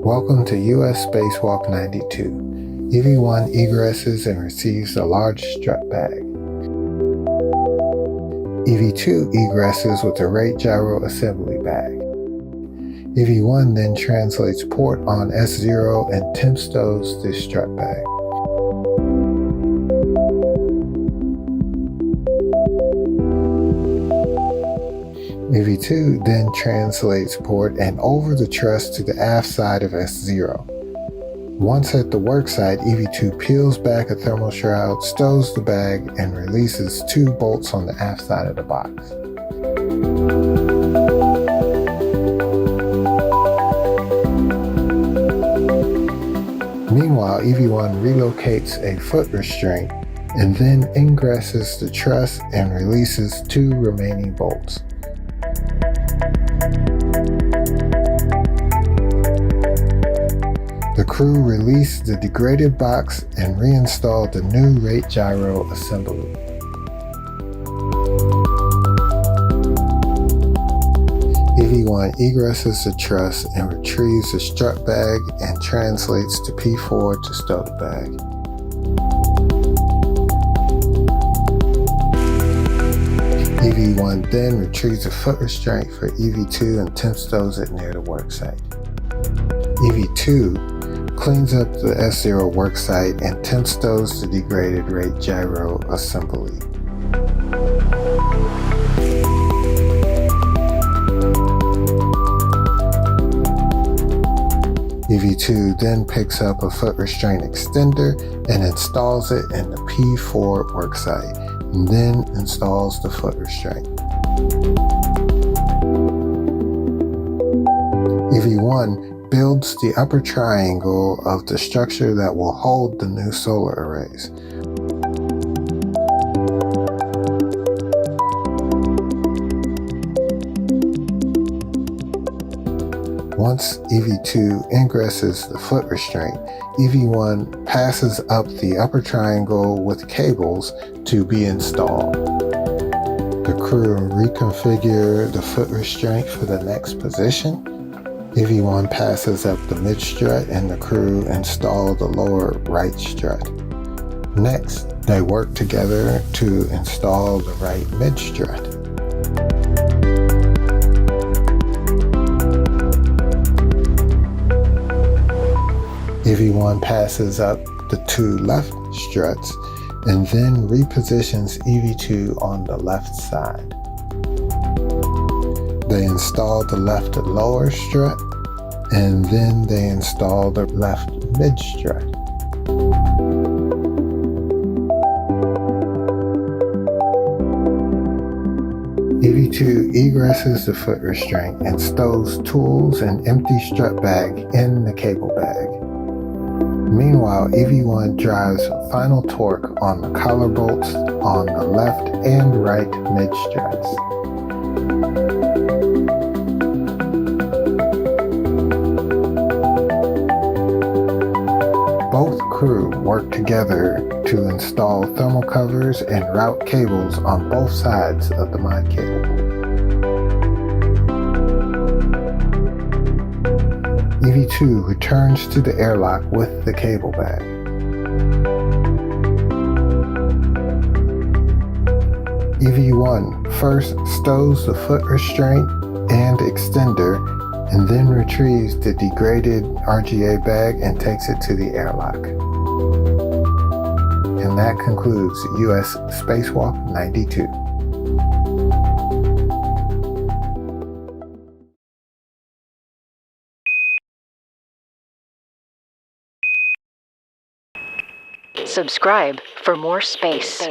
Welcome to US Spacewalk 92. EV1 egresses and receives a large strut bag. EV2 egresses with a rate gyro assembly bag. EV1 then translates port on S0 and temp stows the strut bag. EV2 then translates port and over the truss to the aft side of S0. Once at the worksite, EV2 peels back a thermal shroud, stows the bag, and releases 2 bolts on the aft side of the box. Meanwhile, EV1 relocates a foot restraint and then ingresses the truss and releases 2 remaining bolts. The crew released the degraded box and reinstalled the new rate gyro assembly. EV1 egresses the truss and retrieves the strut bag and translates to P4 to stow the bag. EV1 then retrieves a foot restraint for EV2 and temp stows it near the worksite. EV2 cleans up the S0 worksite and temp stows the degraded rate gyro assembly. EV2 then picks up a foot restraint extender and installs it in the P4 worksite, and then installs the foot restraint. EV1 builds the upper triangle of the structure that will hold the new solar arrays. Once EV2 ingresses the foot restraint, EV1 passes up the upper triangle with cables to be installed. The crew reconfigure the foot restraint for the next position. EV1 passes up the mid strut and the crew install the lower right strut. Next, they work together to install the right mid strut. EV1 passes up the 2 left struts and then repositions EV2 on the left side. They install the left lower strut and then they install the left mid strut. EV2 egresses the foot restraint and stows tools and empty strut bag in the cable bag. Meanwhile, EV1 drives final torque on the collar bolts on the left and right mid struts. Both crew work together to install thermal covers and route cables on both sides of the mod cable. EV2 returns to the airlock with the cable bag. EV1 first stows the foot restraint and extender and then retrieves the degraded RGA bag and takes it to the airlock. And that concludes US Spacewalk 92. Subscribe for more space.